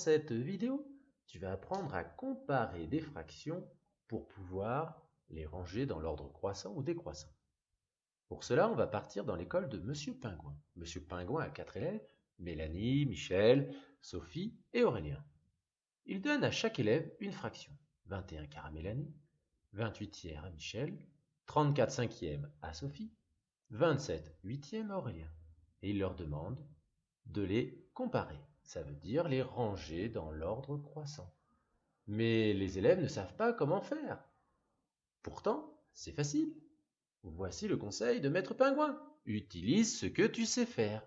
cette vidéo, tu vas apprendre à comparer des fractions pour pouvoir les ranger dans l'ordre croissant ou décroissant. Pour cela, on va partir dans l'école de Monsieur Pingouin. Monsieur Pingouin a 4 élèves, Mélanie, Michel, Sophie et Aurélien. Il donne à chaque élève une fraction. 21 quarts à Mélanie, 28 tiers à Michel, 34 cinquièmes à Sophie, 27 huitièmes à Aurélien. Et il leur demande de les comparer. Ça veut dire les ranger dans l'ordre croissant. Mais les élèves ne savent pas comment faire. Pourtant, c'est facile. Voici le conseil de Maître Pingouin. Utilise ce que tu sais faire.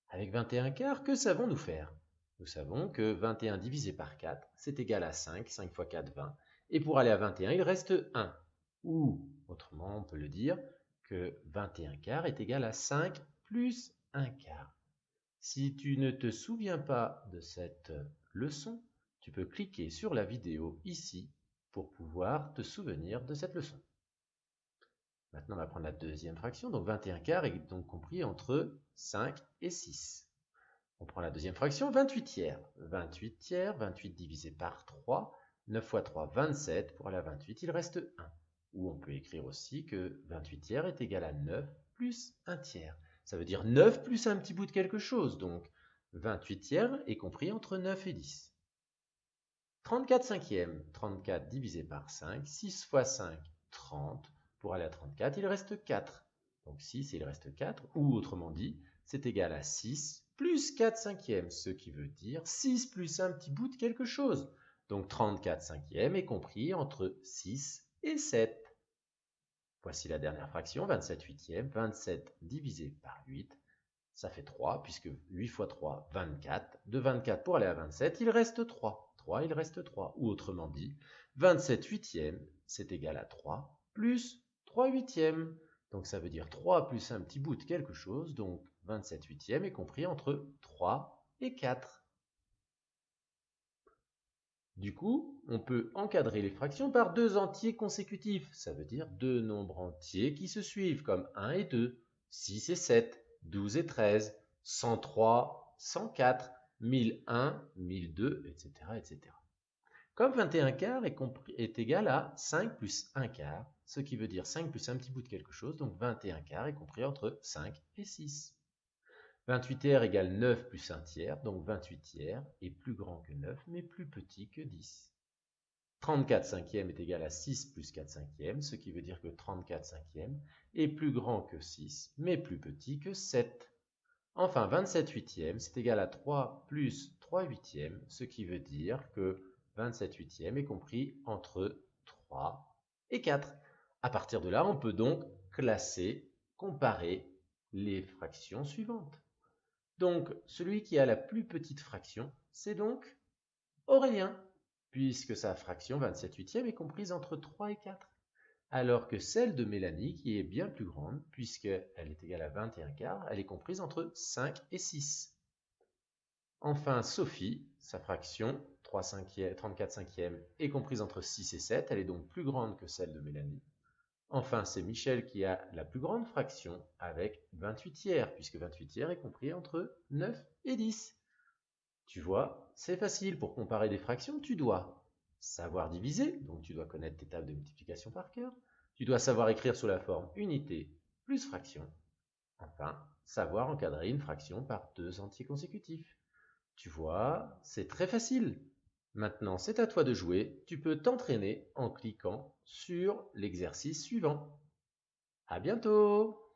Avec 21 quarts, que savons-nous faire? Nous savons que 21 divisé par 4, c'est égal à 5. 5 fois 4, 20. Et pour aller à 21, il reste 1. Ou, autrement, on peut le dire que 21 quarts est égal à 5 plus 1 quart. Si tu ne te souviens pas de cette leçon, tu peux cliquer sur la vidéo ici pour pouvoir te souvenir de cette leçon. Maintenant, on va prendre la deuxième fraction. Donc 21 quarts est donc compris entre 5 et 6. On prend la deuxième fraction, 28 tiers. 28 tiers, 28 divisé par 3, 9 fois 3, 27. Pour aller à 28, il reste 1. Ou on peut écrire aussi que 28 tiers est égal à 9 plus 1 tiers. Ça veut dire 9 plus un petit bout de quelque chose. Donc 28 tiers est compris entre 9 et 10. 34 cinquièmes. 34 divisé par 5. 6 fois 5, 30. Pour aller à 34, il reste 4. Donc 6 et il reste 4. Ou autrement dit, c'est égal à 6 plus 4 cinquièmes. Ce qui veut dire 6 plus un petit bout de quelque chose. Donc 34 cinquièmes est compris entre 6 et 7. Voici la dernière fraction, 27 huitièmes. 27 divisé par 8, ça fait 3, puisque 8 fois 3, 24. De 24 pour aller à 27, il reste 3. 3, il reste 3. Ou autrement dit, 27 huitièmes, c'est égal à 3, plus 3 huitièmes. Donc ça veut dire 3 plus un petit bout de quelque chose, donc 27 huitièmes est compris entre 3 et 4. Du coup, on peut encadrer les fractions par deux entiers consécutifs. Ça veut dire deux nombres entiers qui se suivent, comme 1 et 2, 6 et 7, 12 et 13, 103, 104, 1001, 1002, etc. etc. Comme 21 quarts est égal à 5 plus 1 quart, ce qui veut dire 5 plus un petit bout de quelque chose, donc 21 quarts est compris entre 5 et 6. 28 tiers égale 9 plus 1 tiers, donc 28 tiers est plus grand que 9, mais plus petit que 10. 34 cinquièmes est égal à 6 plus 4 cinquièmes, ce qui veut dire que 34 cinquièmes est plus grand que 6, mais plus petit que 7. Enfin, 27 huitièmes, c'est égal à 3 plus 3 huitièmes, ce qui veut dire que 27 huitièmes est compris entre 3 et 4. À partir de là, on peut donc classer, comparer les fractions suivantes. Donc, celui qui a la plus petite fraction, c'est donc Aurélien, puisque sa fraction 27 huitièmes est comprise entre 3 et 4. Alors que celle de Mélanie, qui est bien plus grande, puisqu'elle est égale à 21 quarts, elle est comprise entre 5 et 6. Enfin, Sophie, sa fraction 34 cinquièmes est comprise entre 6 et 7, elle est donc plus grande que celle de Mélanie. Enfin, c'est Michel qui a la plus grande fraction avec 28 tiers, puisque 28 tiers est compris entre 9 et 10. Tu vois, c'est facile, pour comparer des fractions, tu dois savoir diviser, donc tu dois connaître tes tables de multiplication par cœur, tu dois savoir écrire sous la forme unité plus fraction, enfin, savoir encadrer une fraction par deux entiers consécutifs. Tu vois, c'est très facile. Maintenant, c'est à toi de jouer, tu peux t'entraîner en cliquant sur l'exercice suivant. À bientôt!